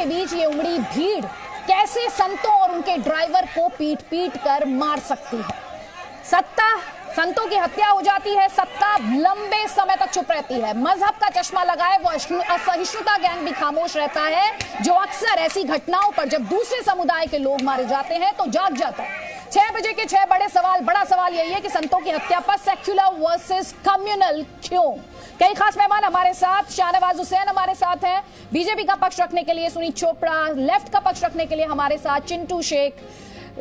के बीच ये उमड़ी भीड़ कैसे संतों और उनके ड्राइवर को पीट पीट कर मार सकती है। संतों की हत्या हो जाती है, सत्ता लंबे समय तक चुप रहती है। मजहब का चश्मा लगाए वो असहिष्णुता गैंग भी खामोश रहता है, जो अक्सर ऐसी घटनाओं पर जब दूसरे समुदाय के लोग मारे जाते हैं तो जाग जाता है। 6 बजे के 6 बड़ा सवाल यही है कि संतों की हत्या पर सेक्युलर वर्सेस कम्युनल क्यों। कई खास मेहमान हमारे साथ, शाहनवाज हुसैन हमारे साथ हैं बीजेपी का पक्ष रखने के लिए, सुनीत चोपड़ा लेफ्ट का पक्ष रखने के लिए हमारे साथ, चिंटू शेख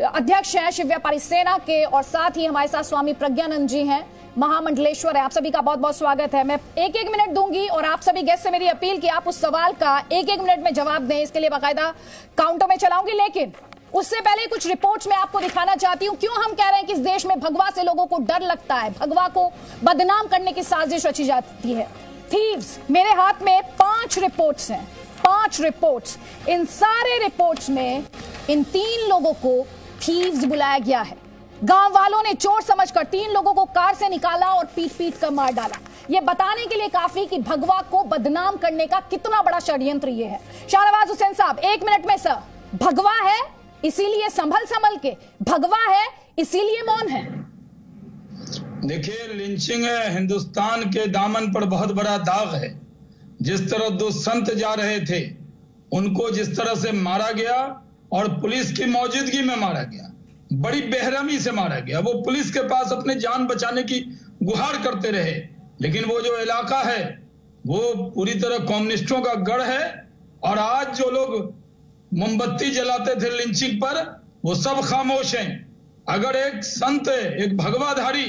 अध्यक्ष हैं शिव व्यापारी सेना के, और साथ ही हमारे साथ स्वामी प्रज्ञानंद जी हैं, महामंडलेश्वर है। आप सभी का बहुत बहुत स्वागत है। मैं 1-1 मिनट दूंगी और आप सभी गेस्ट से मेरी अपील कि आप उस सवाल का 1-1 मिनट में जवाब दें, इसके लिए बाकायदा काउंटर में चलाऊंगी। लेकिन उससे पहले कुछ रिपोर्ट्स में आपको दिखाना चाहती हूं क्यों हम कह रहे हैं कि इस देश में भगवा से लोगों को डर लगता है, भगवा को बदनाम करने की साजिश रची जाती है। थीव्स, मेरे हाथ में 5 रिपोर्ट्स हैं, 5 रिपोर्ट्स। इन सारे रिपोर्ट्स में इन 3 लोगों को थीव्स बुलाया गया है। गांव वालों ने चोर समझकर 3 लोगों को कार से निकाला और पीट पीट कर मार डाला। यह बताने के लिए काफी कि भगवा को बदनाम करने का कितना बड़ा षड्यंत्र यह है। शाहनवाज हुसैन साहब 1 मिनट में सर, भगवा है इसीलिए संभल के, भगवा है इसीलिए मौन है। देखिए, लिंचिंग है हिंदुस्तान के दामन पर बहुत बड़ा दाग है। जिस तरह 2 संत जा रहे थे उनको जिस तरह से मारा गया और पुलिस की मौजूदगी में मारा गया, बड़ी बेरहमी से मारा गया। वो पुलिस के पास अपने जान बचाने की गुहार करते रहे, लेकिन वो जो इलाका है वो पूरी तरह कम्युनिस्टों का गढ़ है। और आज जो लोग मोमबत्ती जलाते थे लिंचिंग पर, वो सब खामोश हैं। अगर एक संत, एक भगवाधारी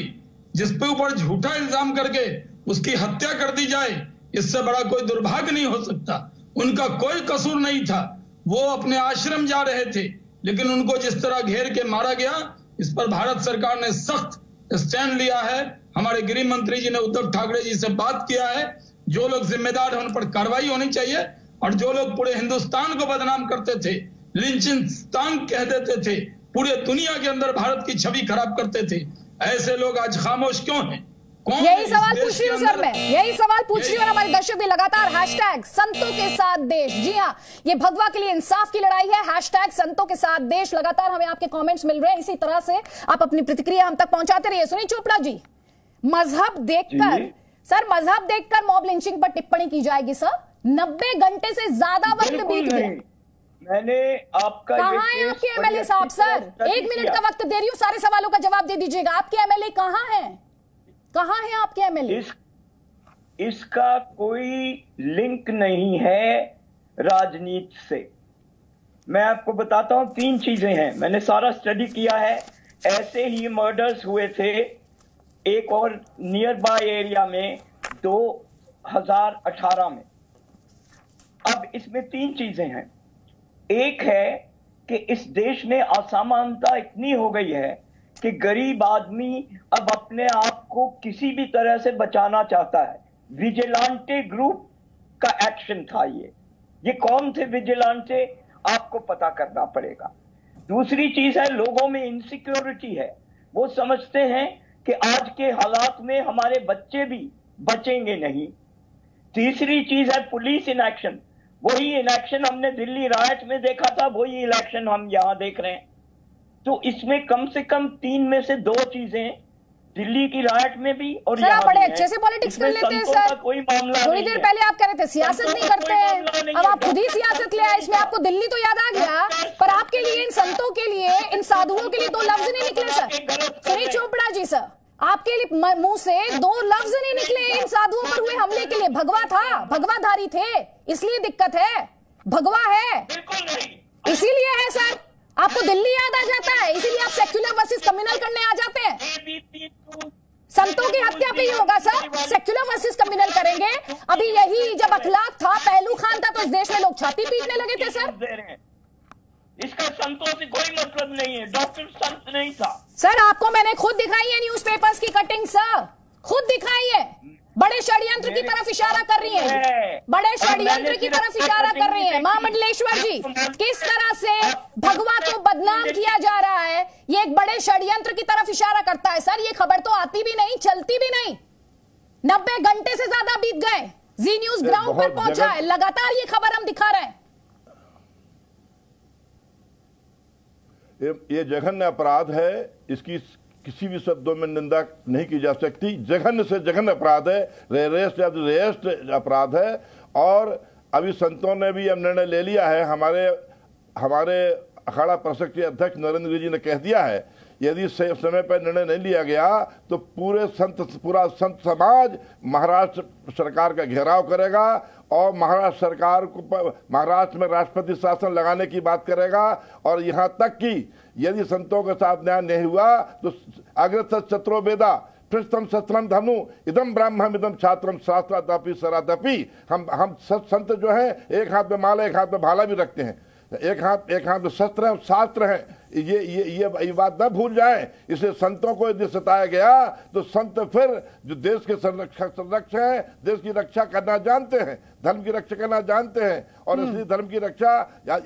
जिस पे ऊपर झूठा इल्जाम करके उसकी हत्या कर दी जाए, इससे बड़ा कोई दुर्भाग्य नहीं हो सकता। उनका कोई कसूर नहीं था, वो अपने आश्रम जा रहे थे, लेकिन उनको जिस तरह घेर के मारा गया, इस पर भारत सरकार ने सख्त स्टैंड लिया है। हमारे गृह मंत्री जी ने उद्धव ठाकरे जी से बात किया है। जो लोग जिम्मेदार हैं उन पर कार्रवाई होनी चाहिए, और जो लोग पूरे हिंदुस्तान को बदनाम करते थे, लिंचिस्तान कह देते थे, पूरे दुनिया के अंदर भारत की छवि खराब करते थे, ऐसे लोग आज खामोश क्यों हैं? यही सवाल पूछ रही हूँ सर मैं, यही सवाल पूछ रही हूँ। हमारे दर्शक भी लगातार हैशटैग संतों के साथ देश, जी हाँ, ये भगवा के लिए इंसाफ की लड़ाई है। हैशटैग संतों के साथ देश, लगातार हमें आपके कमेंट्स मिल रहे हैं। इसी तरह से आप अपनी प्रतिक्रिया हम तक पहुंचाते रहिए। सुनीत चोपड़ा जी, मजहब देखकर सर, मजहब देखकर मॉब लिंचिंग पर टिप्पणी की जाएगी सर? 90 घंटे से ज्यादा वक्त बीत गया। मैंने आपका कहाँ है आपके एमएलए साहब? सर 1 मिनट का वक्त दे रही हूँ, सारे सवालों का जवाब दे दीजिएगा। आपके एमएलए कहाँ है? कहाँ है आपके एमएलए? इसका कोई लिंक नहीं है राजनीति से। मैं आपको बताता हूं, 3 चीजें हैं, मैंने सारा स्टडी किया है। ऐसे ही मर्डर्स हुए थे एक और नियर बाय एरिया में 2018 में। अब इसमें 3 चीजें हैं। एक है कि इस देश में असमानता इतनी हो गई है कि गरीब आदमी अब अपने आप को किसी भी तरह से बचाना चाहता है। विजिलेंटे ग्रुप का एक्शन था ये कौन थे विजिलेंटे, आपको पता करना पड़ेगा। दूसरी चीज है, लोगों में इनसिक्योरिटी है, वो समझते हैं कि आज के हालात में हमारे बच्चे भी बचेंगे नहीं। तीसरी चीज है पुलिस इनएक्शन। वही इनएक्शन हमने दिल्ली राइट में देखा था, वही इलेक्शन हम यहां देख रहे हैं। तो इसमें कम से कम 3 में से 2 चीजें दिल्ली की राइट में भी और सर आप बड़े अच्छे से पॉलिटिक्स कर लेते हैं सर। कोई मामला थोड़ी देर पहले आप कह रहे थे सियासत नहीं करते हैं, अब आप खुद ही सियासत ले आए। इसमें आपको दिल्ली तो याद आ गया, पर आपके लिए, इन संतों के लिए, इन साधुओं के लिए 2 लफ्ज नहीं निकले सर। सुनीत चोपड़ा जी सर, आपके लिए मुंह से 2 लफ्ज नहीं निकले इन साधुओं पर हुए हमले के लिए। भगवा था, भगवाधारी थे, इसलिए दिक्कत है। भगवा है इसीलिए है सर। आपको दिल्ली याद आ जाता है, इसीलिए आप सेक्युलर वर्सेस कम्युनल करने आ जाते हैं। संतों की हत्या पे ही होगा सर, सेक्युलर वर्सेस कम्युनल करेंगे। अभी यही जब अखलाक था, पहलू खान था, तो इस देश में लोग छाती पीटने लगे थे सर। इसका संतों से कोई मतलब नहीं है, डॉक्टर संत नहीं था सर। आपको मैंने खुद दिखाई है न्यूज़पेपर्स की कटिंग सर, खुद दिखाई है। बड़े षड्यंत्र की तरफ इशारा कर रही है, बड़े षड्यंत्र की तरफ इशारा कर रही है। महामंडलेश्वर जी, किस तरह से भगवा को बदनाम किया जा रहा है, ये एक बड़े षड्यंत्र की तरफ इशारा करता है सर। ये खबर तो आती भी नहीं, चलती भी नहीं। 90 घंटे से ज्यादा बीत गए, जी न्यूज ग्राउंड पर पहुंचा है, लगातार ये खबर हम दिखा रहे हैं। ये जघन्य अपराध है, इसकी किसी भी शब्दों में निंदा नहीं की जा सकती। जघन्य से जघन्य अपराध है, रेयरेस्ट अपराध है। और अभी संतों ने भी अब निर्णय ले लिया है, हमारे अखाड़ा परिषद के अध्यक्ष नरेंद्र जी ने कह दिया है, यदि समय पर निर्णय नहीं लिया गया तो पूरा संत समाज महाराष्ट्र सरकार का घेराव करेगा और महाराष्ट्र सरकार को महाराष्ट्र में राष्ट्रपति शासन लगाने की बात करेगा। और यहाँ तक कि यदि संतों के साथ न्याय नहीं हुआ तो अग्र शत्रु वेदा पृष्ठम शस्त्रम धनु इदम ब्राह्मण इदम छात्रम शास्त्रादपि सरादपि। हम संत जो है एक हाथ में माला एक हाथ में भाला भी रखते हैं, एक हाथ में शस्त्र है, शास्त्र है। ये बात न भूल जाए। इसलिए संतों को यदि सताया गया तो संत फिर जो देश के संरक्षक हैं, देश की रक्षा करना जानते हैं, धर्म की रक्षा करना जानते हैं। और इसलिए धर्म की रक्षा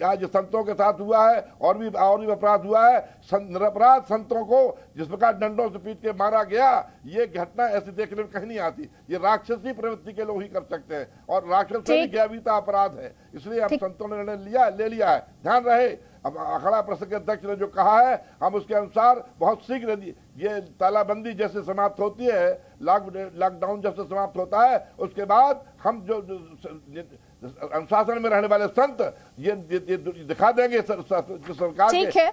आज संतों के साथ हुआ है और भी अपराध हुआ है। निरपराध संतों को जिस प्रकार डंडों से पीट के मारा गया, ये घटना ऐसी देखने में कहीं नहीं आती। ये राक्षसी प्रवृत्ति के लोग ही कर सकते हैं और राक्षस ज्ञावीता अपराध है। इसलिए हम संतों ने निर्णय ले लिया है। ध्यान रहे, अब अखाड़ा परिषद के अध्यक्ष ने जो कहा है हम उसके अनुसार बहुत शीघ्र ये तालाबंदी जैसे समाप्त होती है, लॉकडाउन जैसे समाप्त होता है, उसके बाद हम जो अनुशासन में रहने वाले संत ये दिखा देंगे सरकार के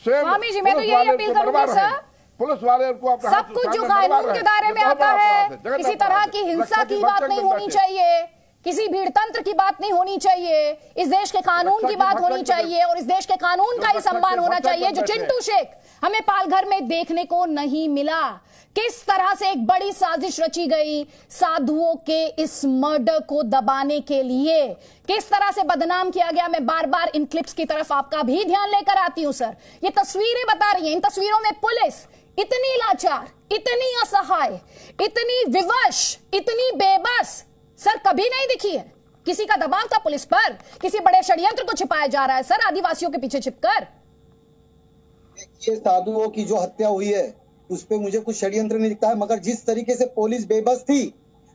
स्वामी जी। मैं तो यही अपील करूंगा सर, पुलिस वाले को सब कुछ जो कानून के दायरे में आता है, किसी तरह की हिंसा की बात नहीं होनी चाहिए, किसी भीड़ तंत्र की बात नहीं होनी चाहिए, इस देश के कानून की बात होनी चाहिए और इस देश के कानून का ही सम्मान होना चाहिए, जो चिंटू शेख हमें पालघर में देखने को नहीं मिला। किस तरह से एक बड़ी साजिश रची गई साधुओं के इस मर्डर को दबाने के लिए, किस तरह से बदनाम किया गया। मैं बार बार इन क्लिप्स की तरफ आपका भी ध्यान लेकर आती हूं सर। ये तस्वीरें बता रही हैं, इन तस्वीरों में पुलिस इतनी लाचार, इतनी असहाय, इतनी विवश, इतनी बेबस सर कभी नहीं दिखी है। किसी का दबाव था पुलिस पर, किसी बड़े षड्यंत्र को छिपाया जा रहा है सर आदिवासियों के पीछे छिपकर। ये साधुओं की जो हत्या हुई है उस पे मुझे कुछ षड्यंत्र नहीं दिखता है, मगर जिस तरीके से पुलिस बेबस थी,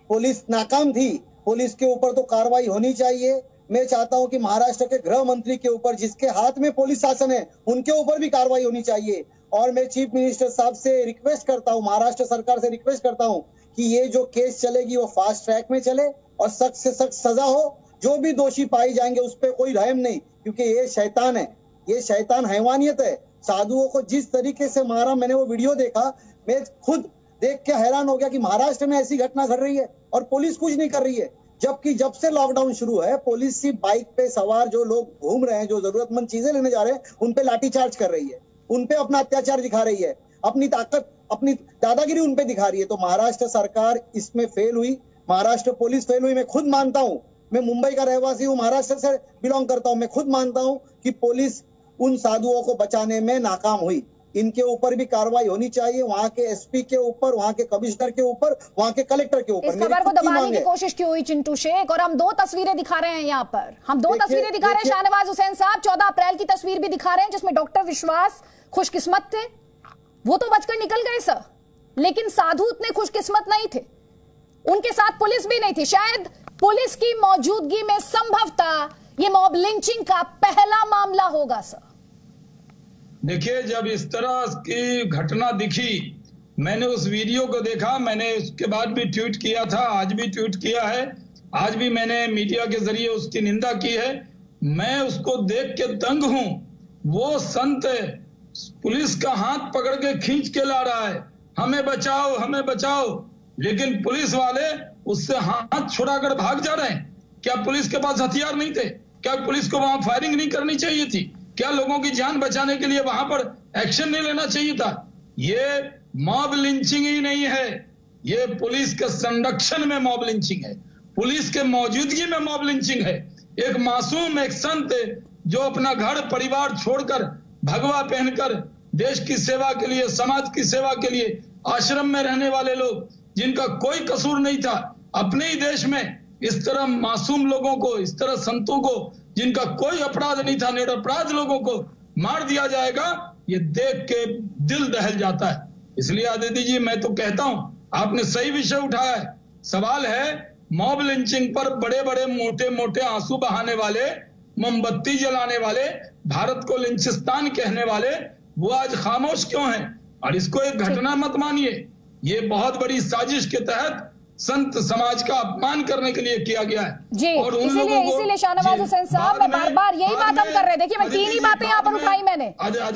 पुलिस नाकाम थी, पुलिस के ऊपर तो कार्रवाई होनी चाहिए। मैं चाहता हूं कि महाराष्ट्र के गृह मंत्री के ऊपर, जिसके हाथ में पुलिस शासन है, उनके ऊपर भी कार्रवाई होनी चाहिए। और मैं चीफ मिनिस्टर साहब से रिक्वेस्ट करता हूं, महाराष्ट्र सरकार से रिक्वेस्ट करता हूं कि ये जो केस चलेगी वो फास्ट ट्रैक में चले और सख्त से सख्त सजा हो। जो भी दोषी पाए जाएंगे उस पर कोई रहम नहीं, क्योंकि ये शैतान है, ये शैतान हैवानियत है। साधुओं को जिस तरीके से मारा, मैंने वो वीडियो देखा, मैं खुद देख के हैरान हो गया कि महाराष्ट्र में ऐसी घटना घट रही है और पुलिस कुछ नहीं कर रही है। जबकि जब से लॉकडाउन शुरू है, पुलिस की बाइक पे सवार जो लोग घूम रहे हैं, जो जरूरतमंद चीजें लेने जा रहे हैं, उन पे लाठीचार्ज कर रही है, उन पे अपना अत्याचार दिखा रही है, अपनी ताकत, अपनी दादागिरी उन पे दिखा रही है। तो महाराष्ट्र सरकार इसमें फेल हुई, महाराष्ट्र पुलिस फेल हुई। मैं खुद मानता हूं, मैं मुंबई का रहवासी हूं, महाराष्ट्र से बिलोंग करता हूं, मैं खुद मानता हूं कि पुलिस उन साधुओं को बचाने में नाकाम हुई। इनके ऊपर भी कार्रवाई होनी चाहिए, वहां के एसपी के ऊपर, वहां के कमिश्नर के ऊपर, वहां के कलेक्टर के ऊपर। इस खबर को दबाने की कोशिश क्यों हुई चिंटू शेख? और हम दो तस्वीरें दिखा रहे हैं यहाँ पर, हम दो तस्वीरें दिखा रहे हैं। शाहनवाज हुसैन साहब 14 अप्रैल की तस्वीर भी दिखा रहे हैं, जिसमें डॉक्टर विश्वास खुशकिस्मत थे, वो तो बचकर निकल गए सर, लेकिन साधु उतने खुशकिस्मत नहीं थे, उनके साथ पुलिस भी नहीं थी। शायद पुलिस की मौजूदगी में संभवतः ये मॉब लिंचिंग का पहला मामला होगा सर। देखिए, जब इस तरह की घटना दिखी, मैंने उस वीडियो को देखा, मैंने उसके बाद भी ट्वीट किया था, आज भी ट्वीट किया है, आज भी मैंने मीडिया के जरिए उसकी निंदा की है। मैं उसको देख के दंग हूं। वो संत पुलिस का हाथ पकड़ के खींच के ला रहा है, हमें बचाओ, हमें बचाओ, लेकिन पुलिस वाले उससे हाथ छुड़ाकर भाग जा रहे हैं। क्या पुलिस के पास हथियार नहीं थे? क्या पुलिस को वहां फायरिंग नहीं करनी चाहिए थी? क्या लोगों की जान बचाने के लिए वहां पर एक्शन नहीं लेना चाहिए था? ये मॉब लिंचिंग ही नहीं है, ये पुलिस के संरक्षण में मॉब लिंचिंग है, पुलिस के मौजूदगी में मॉब लिंचिंग है। एक मासूम, एक संत जो अपना घर परिवार छोड़कर, भगवा पहनकर देश की सेवा के लिए, समाज की सेवा के लिए आश्रम में रहने वाले लोग, जिनका कोई कसूर नहीं था, अपने ही देश में इस तरह मासूम लोगों को, इस तरह संतों को जिनका कोई अपराध नहीं था, निरपराध लोगों को मार दिया जाएगा, ये देख के दिल दहल जाता है। इसलिए आदित्य जी, मैं तो कहता हूं, आपने सही विषय उठाया है। सवाल है मॉब लिंचिंग पर बड़े बड़े मोटे मोटे आंसू बहाने वाले मोमबत्ती जलाने वाले, भारत को लिंचिस्तान कहने वाले, वो आज खामोश क्यों हैं? और इसको एक घटना मत मानिए, ये बहुत बड़ी साजिश के तहत संत समाज का अपमान करने के लिए किया गया है। जी, और इसीलिए शाहनवाज हुसैन साहब, मैं बार-बार यही बात हम कर रहे हैं। देखिए, मैं 3 ही बातें यहाँ पर उठाई मैंने,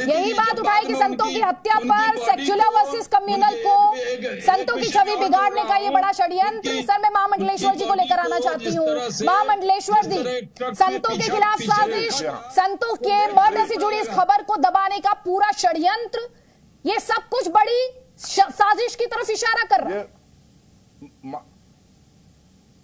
यही बात उठाई कि संतों की हत्या पर सेक्युलर वर्सेस कम्युनल को, संतों की छवि बिगाड़ने का ये बड़ा षड्यंत्र। सर, मैं महामंडलेश्वर जी को लेकर आना चाहती हूँ। महामंडलेश्वर जी, संतों के खिलाफ साजिश, संतों के मर्डर से जुड़ी इस खबर को दबाने का पूरा षड्यंत्र, ये सब कुछ बड़ी साजिश की तरफ इशारा कर रहा है।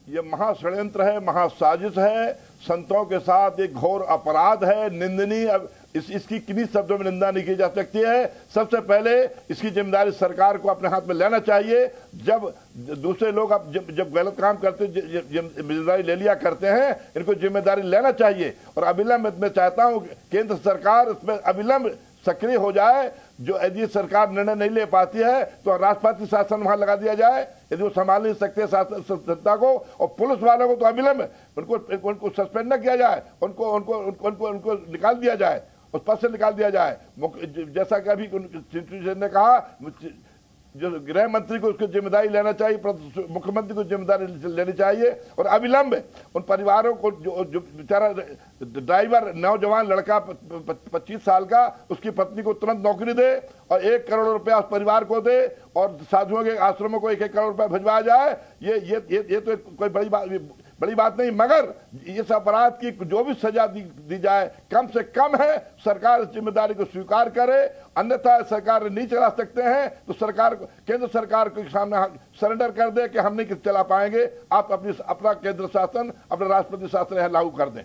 ये महाषड्यंत्र है, महासाजिश है, संतों के साथ एक घोर अपराध है, निंदनीय। अब इसकी किन्हीं शब्दों में निंदा नहीं की जा सकती है। सबसे पहले इसकी जिम्मेदारी सरकार को अपने हाथ में लेना चाहिए। जब दूसरे लोग अब जब गलत काम करते जिम्मेदारी ले लिया करते हैं, इनको जिम्मेदारी लेना चाहिए। और अविलंब मैं चाहता हूं केंद्र सरकार इसमें अविलंब सक्रिय हो जाए। जो यदि सरकार निर्णय नहीं ले पाती है तो राष्ट्रपति शासन वहां लगा दिया जाए, यदि वो संभाल नहीं सकते सत्ता को। और पुलिस वालों को तो अविलंब उनको सस्पेंड न किया जाए, उनको निकाल दिया जाए, उस पद से निकाल दिया जाए। जैसा कि अभी ने कहा, जो गृह मंत्री को उसकी जिम्मेदारी लेना चाहिए, मुख्यमंत्री को जिम्मेदारी लेनी चाहिए। और अविलंब उन परिवारों को जो बेचारा ड्राइवर नौजवान लड़का 25 साल का, उसकी पत्नी को तुरंत नौकरी दे और 1 करोड़ रुपया उस परिवार को दे और साधुओं के आश्रमों को 1-1 करोड़ रुपया भिजवाया जाए। ये तो कोई बड़ी बात नहीं, मगर इस अपराध की जो भी सजा दी जाए कम से कम है। सरकार इस जिम्मेदारी को स्वीकार करे, अन्यथा सरकार नहीं चला सकते हैं तो सरकार केंद्र सरकार के सामने सरेंडर कर दे कि हम नहीं चला पाएंगे, आप अपना केंद्र शासन, अपना राष्ट्रपति शासन यहाँ लागू कर दें।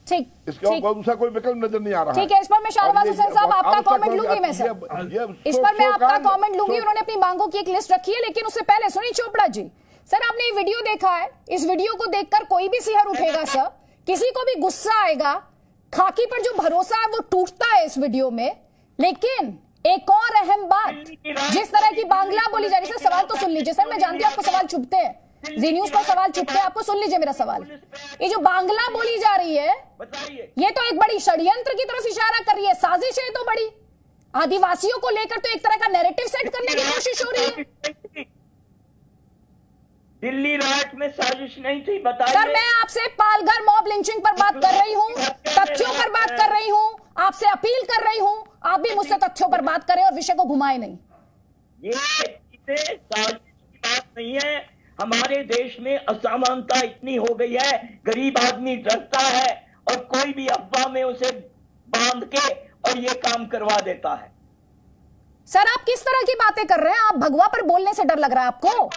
ठीक, इसका दूसरा कोई विकल्प नजर नहीं आ रहा। ठीक है, इस पर मैं शाहनवाज हुसैन साहब आपका कमेंट लूंगी। मैं सर इस पर मैं आपका कमेंट लूंगी। उन्होंने अपनी मांगों की एक लिस्ट रखी है, लेकिन उससे पहले सुनील चोपड़ा जी, सर आपने ये वीडियो देखा है, इस वीडियो को देखकर कोई भी सिहर उठेगा सर, किसी को भी गुस्सा आएगा, खाकी पर जो भरोसा है वो टूटता है इस वीडियो में। लेकिन एक और अहम बात, जिस तरह की बांग्ला बोली जा रही है, सर सवाल तो सुन लीजिए। सर मैं जानती हूँ आपको सवाल चुभते हैं, जी न्यूज पर सवाल चुभते हैं, आपको सुन लीजिए मेरा सवाल। ये जो बांग्ला बोली जा रही है, ये तो एक बड़ी षड्यंत्र की तरफ इशारा कर रही है, साजिश है तो बड़ी। आदिवासियों को लेकर तो एक तरह का नैरेटिव सेट करने की कोशिश हो रही है। दिल्ली राइट में साजिश नहीं थी, बताइए। सर मैं आपसे पालघर मॉब लिंचिंग पर बात कर रही हूँ, तथ्यों पर बात कर रही हूँ, आपसे अपील कर रही हूँ, आप भी मुझसे तथ्यों पर बात करें और विषय को घुमाए नहीं। ये साजिश की बात नहीं है। हमारे देश में असमानता इतनी हो गई है, गरीब आदमी डरता है और कोई भी अफवाह में उसे बांध के और ये काम करवा देता है। सर आप किस तरह की बातें कर रहे हैं? आप भगवा पर बोलने से डर लग रहा है आपको?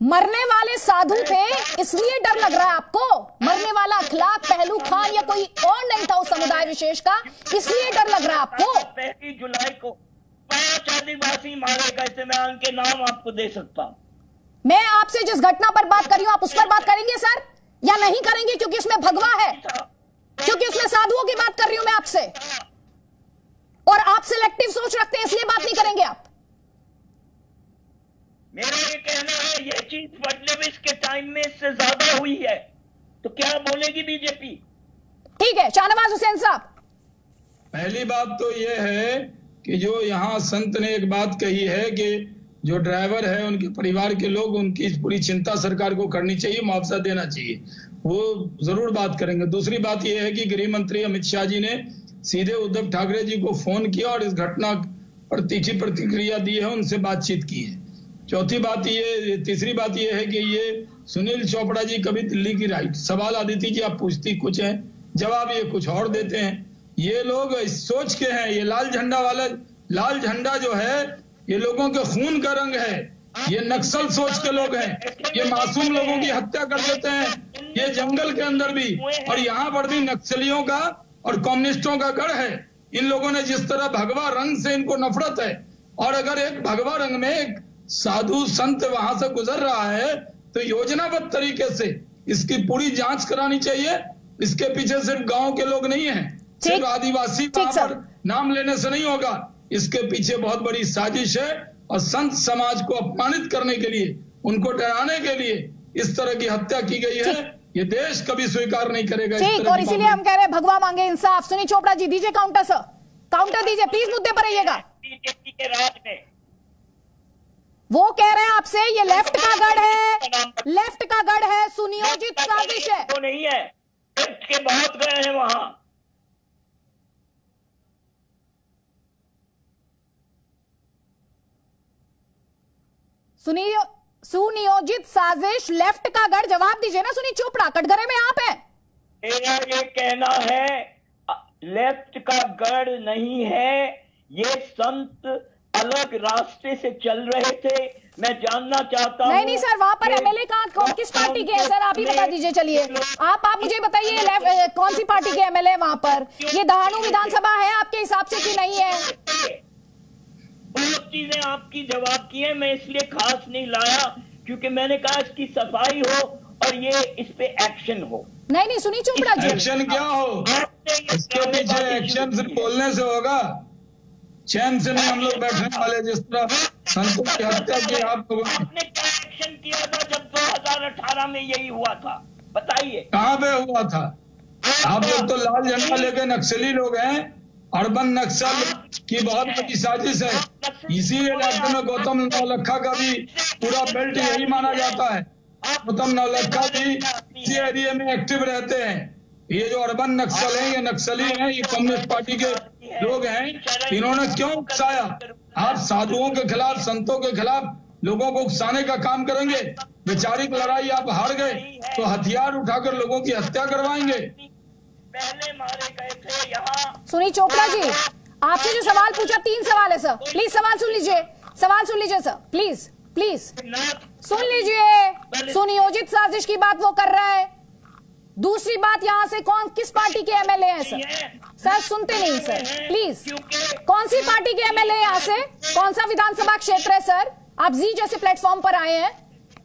मरने वाले साधु थे इसलिए डर लग रहा है आपको? मरने वाला अखलाक पहलू खान या कोई और नहीं था उस समुदाय विशेष का, इसलिए डर लग रहा है आपको? 1 जुलाई को 5 आदिवासी मारे गए थे, मैं उनके नाम आपको दे सकता हूं। मैं आपसे जिस घटना पर बात कर रही हूं आप उस पर बात करेंगे सर या नहीं करेंगे? क्योंकि उसमें भगवा है, क्योंकि उसमें साधुओं की बात कर रही हूं मैं आपसे, और आप सिलेक्टिव सोच रखते हैं इसलिए बात नहीं करेंगे आप। मेरा ये कहना है ये चीज फडणवीस के टाइम में इससे ज्यादा हुई है, तो क्या बोलेगी बीजेपी? ठीक है शाहनवाज हुसैन साहब, पहली बात तो ये है कि जो यहाँ संत ने एक बात कही है कि जो ड्राइवर है उनके परिवार के लोग, उनकी पूरी चिंता सरकार को करनी चाहिए, मुआवजा देना चाहिए, वो जरूर बात करेंगे। दूसरी बात यह है कि गृह मंत्री अमित शाह जी ने सीधे उद्धव ठाकरे जी को फोन किया और इस घटना पर तीखी प्रतिक्रिया दी है, उनसे बातचीत की है। चौथी बात ये, तीसरी बात ये है कि ये सुनील चोपड़ा जी कभी दिल्ली की राइट, सवाल आदित्य जी आप पूछती कुछ है, जवाब ये कुछ और देते हैं। ये लोग सोच के हैं, ये लाल झंडा वाला, लाल झंडा जो है ये लोगों के खून का रंग है, ये नक्सल सोच के लोग हैं, ये मासूम लोगों की हत्या कर देते हैं, ये जंगल के अंदर भी और यहाँ पर भी नक्सलियों का और कम्युनिस्टों का गढ़ है। इन लोगों ने जिस तरह भगवा रंग से इनको नफरत है, और अगर एक भगवा रंग में एक साधु संत वहां से गुजर रहा है तो योजनाबद्ध तरीके से इसकी पूरी जांच करानी चाहिए। इसके पीछे सिर्फ गांव के लोग नहीं हैं, सिर्फ आदिवासी वहां पर नाम लेने से नहीं होगा, इसके पीछे बहुत बड़ी साजिश है और संत समाज को अपमानित करने के लिए, उनको डराने के लिए इस तरह की हत्या की गई है। ये देश कभी स्वीकार नहीं करेगा। ठीक, और इसीलिए हम कह रहे हैं भगवा मांगे इंसाफ। सुनील चोपड़ा जी दीजिए काउंटर सर, काउंटर दीजिए प्लीज, मुद्दे पर रहिएगा। बीजेपी के राज में वो कह रहे हैं आपसे ये लेफ्ट का गढ़ है, लेफ्ट का गढ़ है, सुनियोजित साजिश है। तो नहीं है, लेफ्ट के बहुत गए हैं वहां। सुनियोजित साजिश, लेफ्ट का गढ़, जवाब दीजिए ना सुनील चोपड़ा, कटघरे में आप हैं। मेरा ये कहना है लेफ्ट का गढ़ नहीं है, ये संत अलग रास्ते से चल रहे थे। मैं जानना चाहता हूं। नहीं सर, वहां पर एमएलए किस पार्टी के हैं सर, आप ही बता दीजिए। चलिए आप मुझे बताइए कौन सी पार्टी के एमएलए वहां पर? ये दहाड़ू विधानसभा है आपके हिसाब से कि नहीं है? बहुत चीजें आपकी जवाब की है, मैं इसलिए खास नहीं लाया क्योंकि मैंने कहा इसकी सफाई हो और ये इस पे एक्शन हो। नहीं सुनील चोपड़ा जी, एक्शन क्या हो? इसके पीछे एक्शन सिर्फ बोलने से होगा, चैन से नहीं हम लोग बैठने वाले। जिस तरह संतों की हत्या की आपने क्या एक्शन किया था जब 2018 में यही हुआ था, बताइए कहां पे हुआ था? आप लोग तो लाल झंडा लेके नक्सली लोग हैं। अर्बन नक्सल की बहुत बड़ी साजिश है। इसी इलाके में गौतम नौलखा का भी पूरा बेल्ट यही माना जाता है। गौतम नौलखा भी इसी एरिया में एक्टिव रहते हैं। ये जो अर्बन नक्सल है, ये नक्सली हैं, ये कम्युनिस्ट पार्टी के लोग हैं। इन्होंने क्यों उकसाया? आप साधुओं के खिलाफ, संतों के खिलाफ लोगों को उकसाने का काम करेंगे। वैचारिक लड़ाई आप हार गए तो हथियार उठाकर लोगों की हत्या करवाएंगे। पहले मारे गए थे यहाँ। सुनील चोपड़ा जी, आपसे जो सवाल पूछा, 3 सवाल है सर, प्लीज सवाल सुन लीजिए, सवाल सुन लीजिए सर, प्लीज सुन लीजिए। सुनियोजित साजिश की बात वो कर रहा है। दूसरी बात, यहां से किस पार्टी के एमएलए हैं सर? सर सुनते नहीं सर, प्लीज। कौन सी पार्टी के एमएलए यहां से? कौन सा विधानसभा क्षेत्र है सर? आप जी जैसे प्लेटफॉर्म पर आए हैं,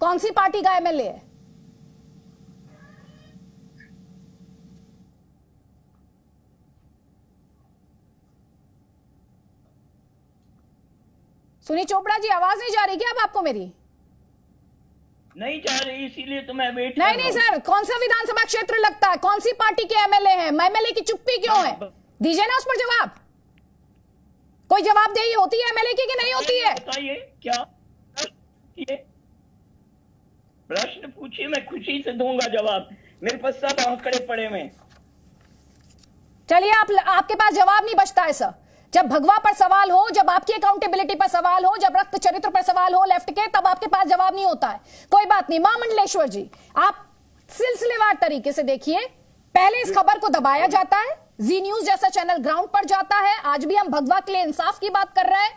कौन सी पार्टी का एमएलए है? सुनील चोपड़ा जी, आवाज नहीं जा रही क्या अब आपको मेरी? नहीं जा रही, इसीलिए तो मैं वेट नहीं सर, कौन सा विधानसभा क्षेत्र लगता है? कौन सी पार्टी के एमएलए हैं? एमएलए की चुप्पी क्यों है? दीजिए ना उस पर जवाब। कोई जवाबदेही होती है एमएलए की कि नहीं होती है? बताइए क्या प्रश्न पूछिए, मैं खुशी से दूंगा जवाब। मेरे पास सब आंकड़े पड़े हुए। चलिए, आपके पास जवाब नहीं बचता है सर। जब भगवा पर सवाल हो, जब आपकी अकाउंटेबिलिटी पर सवाल हो, जब रक्त चरित्र पर सवाल हो लेफ्ट के, तब आपके पास जवाब नहीं होता है। कोई बात नहीं। महामंडलेश्वर जी, आप सिलसिलेवार तरीके से देखिए। पहले इस खबर को दबाया जाता है, जी न्यूज जैसा चैनल ग्राउंड पर जाता है। आज भी हम भगवा के लिए इंसाफ की बात कर रहे हैं।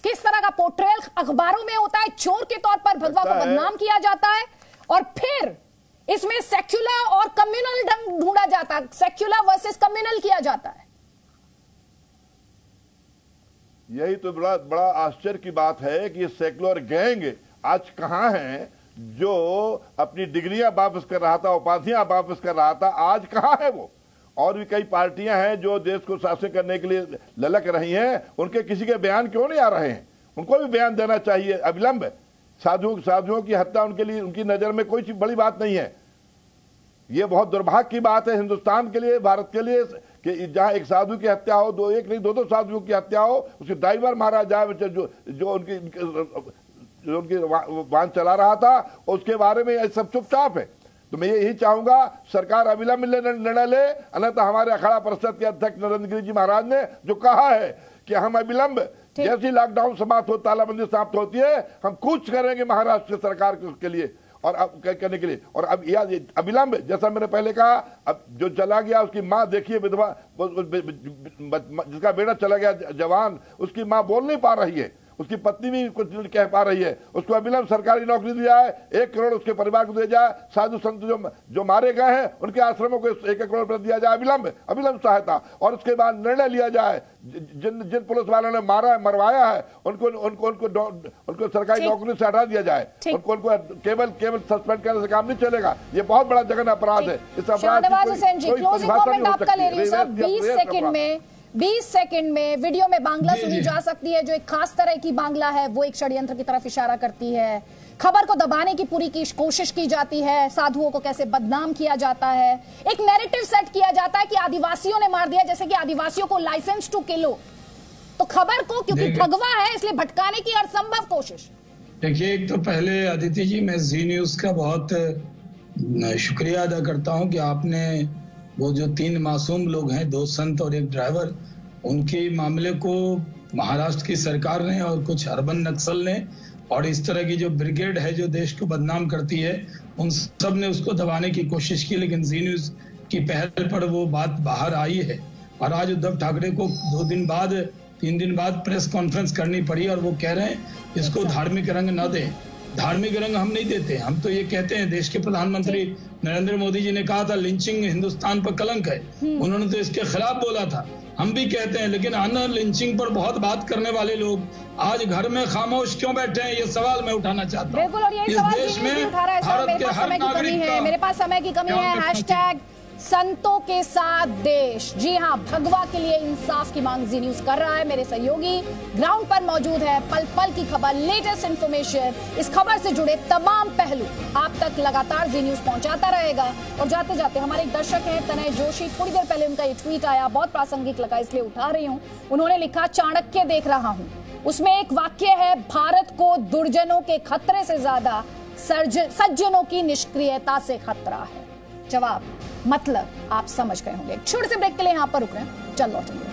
किस तरह का पोर्ट्रेयल अखबारों में होता है, चोर के तौर पर भगवा को बदनाम किया जाता है, और फिर इसमें सेक्युलर और कम्युनल ढंग ढूंढा जाता है, सेक्युलर वर्सेस कम्युनल किया जाता है। यही तो बड़ा आश्चर्य की बात है कि सेक्युलर गैंग आज कहां है? जो अपनी डिग्रियां वापस कर रहा था, उपाधियां वापस कर रहा था, आज कहां है वो? और भी कई पार्टियां हैं जो देश को शासन करने के लिए ललक रही हैं। उनके किसी के बयान क्यों नहीं आ रहे हैं? उनको भी बयान देना चाहिए अविलंब। साधुओं की हत्या उनके लिए, उनकी नजर में कोई बड़ी बात नहीं है। ये बहुत दुर्भाग्य की बात है हिंदुस्तान के लिए, भारत के लिए, कि जहां एक साधु की हत्या हो, दो साधुओं की हत्या हो, उसके ड्राइवर मारा जाए जो उनकी वाहन चला रहा था, उसके बारे में सब चुपचाप है। तो मैं यही चाहूंगा सरकार अविलंब निर्णय ले, अन्यथा हमारे अखाड़ा परिषद के अध्यक्ष नरेंद्र गिरी जी महाराज ने जो कहा है कि हम अविलंब जैसी लॉकडाउन समाप्त हो, तालाबंदी समाप्त होती है, हम कुछ करेंगे महाराष्ट्र सरकार के लिए और अब करने के लिए। और अब अविलंब, जैसा मैंने पहले कहा, अब जो चला गया उसकी माँ देखिए, विधवा, जिसका बेटा चला गया जवान, उसकी माँ बोल नहीं पा रही है, उसकी पत्नी भी कुछ नहीं कह पा रही है। उसको अविलंब सरकारी नौकरी दी जाए, 1 करोड़ उसके परिवार को दिया जाए। साधु संत जो मारे गए हैं उनके आश्रमों को 1-1 करोड़ रुपया दिया जाए, अविलंब सहायता। और उसके बाद निर्णय लिया जाए, जिन पुलिस वालों ने मरवाया है उनको सरकारी नौकरी से हटा दिया जाए। उनको केवल सस्पेंड करने से काम नहीं चलेगा। ये बहुत बड़ा जघन्य अपराध है। इस अपराध 20 सेकंड में वीडियो में बांग्ला जी, सुनी जी। जा सकती है, जो एक खास तरह की बांग्ला है, वो एक षड्यंत्र की तरफ इशारा करती है। खबर को दबाने की पूरी की कोशिश की जाती है, साधुओं को कैसे बदनाम किया जाता है, एक नैरेटिव सेट किया जाता है कि आदिवासियों ने मार दिया, जैसे कि आदिवासियों को लाइसेंस टू किलो। तो खबर को क्योंकि देखिए- भगवा है इसलिए भटकाने की हर संभव कोशिश। देखिए, एक तो पहले अदिति जी, मैं जी न्यूज का बहुत शुक्रिया अदा करता हूं कि आपने वो जो 3 मासूम लोग हैं, 2 संत और 1 ड्राइवर, उनके मामले को महाराष्ट्र की सरकार ने और कुछ अर्बन नक्सल ने और इस तरह की जो ब्रिगेड है जो देश को बदनाम करती है, उन सब ने उसको दबाने की कोशिश की, लेकिन जी न्यूज की पहल पर वो बात बाहर आई है। और आज उद्धव ठाकरे को 2 दिन बाद 3 दिन बाद प्रेस कॉन्फ्रेंस करनी पड़ी और वो कह रहे हैं इसको धार्मिक रंग न दें। धार्मिक रंग हम नहीं देते, हम तो ये कहते हैं, देश के प्रधानमंत्री नरेंद्र मोदी जी ने कहा था लिंचिंग हिंदुस्तान पर कलंक है, उन्होंने तो इसके खिलाफ बोला था। हम भी कहते हैं, लेकिन अन्य लिंचिंग पर बहुत बात करने वाले लोग आज घर में खामोश क्यों बैठे हैं, ये सवाल मैं उठाना चाहता हूँ। बिल्कुल, और यही इस सवाल देश जी न्यूज़ भी में उठा रहा है। भारत मेरे के पास हर समय की कमी नागरिक है, का मेरे पास समय की कमी है। हैशटैग संतों के साथ देश। जी हाँ, भगवा के लिए इंसाफ की मांग जी न्यूज कर रहा है। मेरे सहयोगी ग्राउंड पर मौजूद है, पल पल की खबर, लेटेस्ट इंफॉर्मेशन, इस खबर से जुड़े तमाम पहलू आप तक लगातार जी न्यूज पहुंचाता रहेगा। और जाते जाते हमारे एक दर्शक हैं तनय जोशी, थोड़ी देर पहले उनका ये ट्वीट आया, बहुत प्रासंगिक लगा इसलिए उठा रही हूं। उन्होंने लिखा, चाणक्य देख रहा हूं, उसमें एक वाक्य है, भारत को दुर्जनों के खतरे से ज्यादा सज्जनों की निष्क्रियता से खतरा है। जवाब मतलब आप समझ गए होंगे। छोटे से ब्रेक के लिए यहां पर रुक रहे हैं, चल लौटेंगे।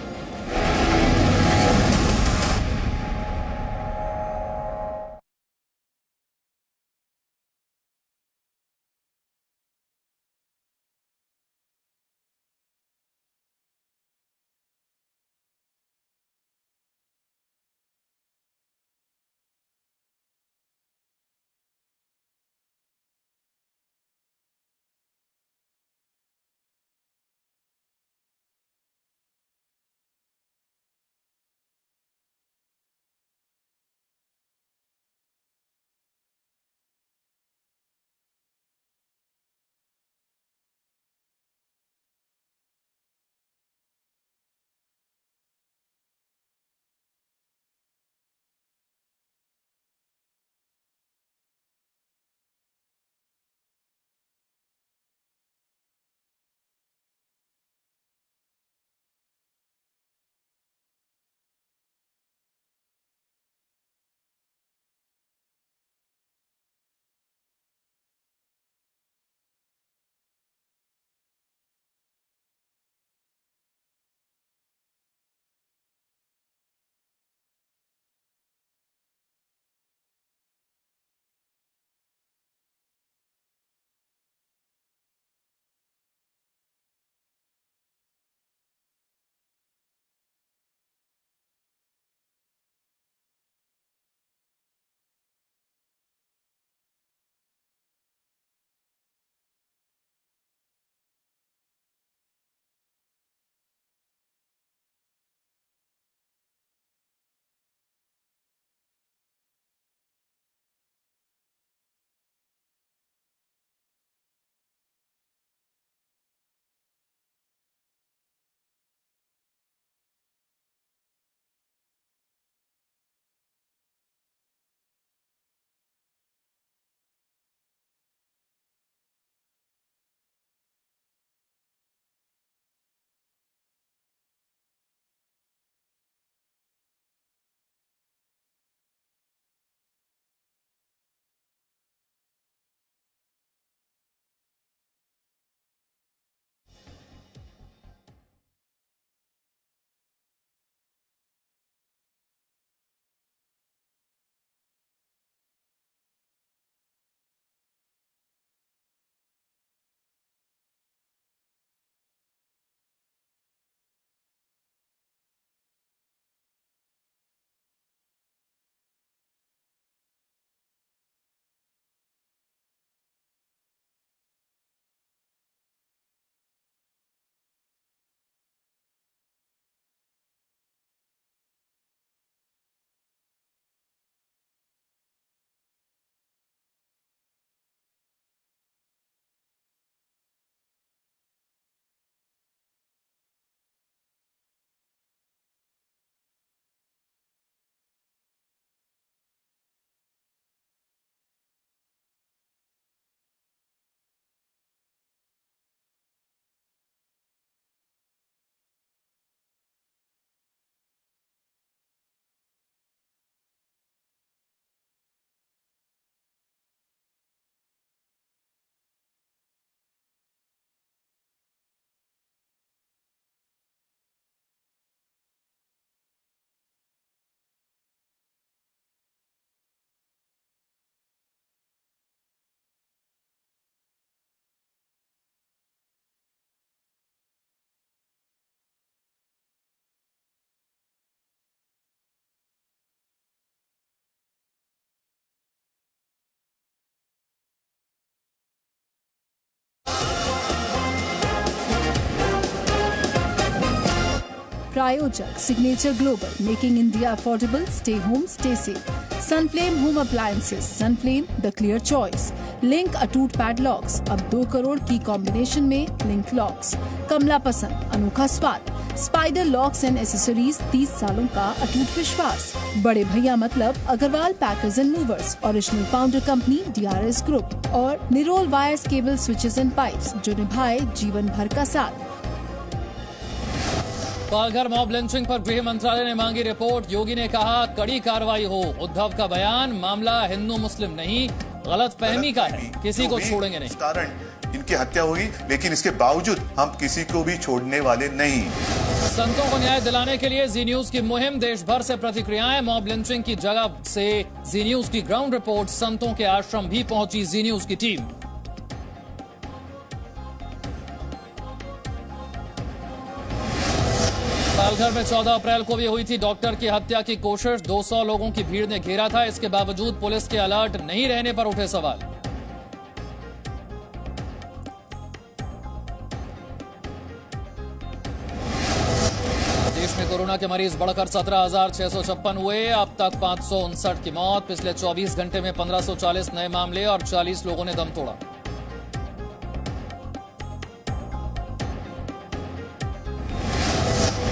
प्रायोजक signature global, making India affordable, stay home stay safe. Sunflame home appliances, Sunflame the clear choice. Link अटूट पैडलॉक्स, अब 2 करोड़ की कॉम्बिनेशन में लिंक लॉक्स। कमला पसंद, अनोखा स्वाद। स्पाइडर लॉक्स एंड एसेसरीज, 30 सालों का अटूट विश्वास। बड़े भैया मतलब Agarwal packers and movers, original founder company DRS group और Nirol wires, cable, switches and pipes, जो निभाए जीवन भर का साथ। पालघर मॉब लिंचिंग पर गृह मंत्रालय ने मांगी रिपोर्ट। योगी ने कहा कड़ी कार्रवाई हो। उद्धव का बयान, मामला हिंदू मुस्लिम नहीं, गलतफहमी का है, किसी को छोड़ेंगे नहीं। कारण इनकी हत्या हुई, लेकिन इसके बावजूद हम किसी को भी छोड़ने वाले नहीं। संतों को न्याय दिलाने के लिए जी न्यूज की मुहिम, देश भर से प्रतिक्रियाएं। मॉब लिंचिंग की जगह से जी न्यूज की ग्राउंड रिपोर्ट, संतों के आश्रम भी पहुंची जी न्यूज की टीम। पालघर में 14 अप्रैल को भी हुई थी डॉक्टर की हत्या की कोशिश। 200 लोगों की भीड़ ने घेरा था। इसके बावजूद पुलिस के अलर्ट नहीं रहने पर उठे सवाल। देश में कोरोना के मरीज बढ़कर 17,656 हुए। अब तक 559 की मौत। पिछले 24 घंटे में 1540 नए मामले और 40 लोगों ने दम तोड़ा।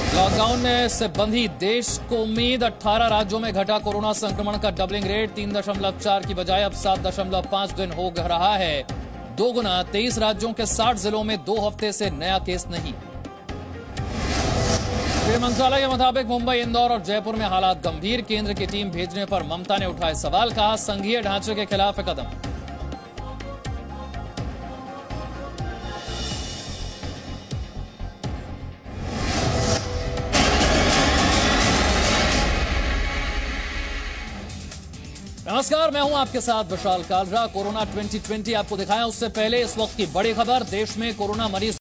लॉकडाउन से बंधी देश को उम्मीद। 18 राज्यों में घटा कोरोना संक्रमण का डबलिंग रेट। 3.4 की बजाय अब 7.5 दिन हो रहा है दोगुना। 23 राज्यों के 60 जिलों में 2 हफ्ते से नया केस नहीं। गृह मंत्रालय के मुताबिक मुंबई, इंदौर और जयपुर में हालात गंभीर। केंद्र की टीम भेजने पर ममता ने उठाए सवाल। कहा संघीय ढांचे के खिलाफ कदम। नमस्कार, मैं हूं आपके साथ विशाल कालरा। कोरोना 2020 आपको दिखाया। उससे पहले इस वक्त की बड़ी खबर, देश में कोरोना मरीज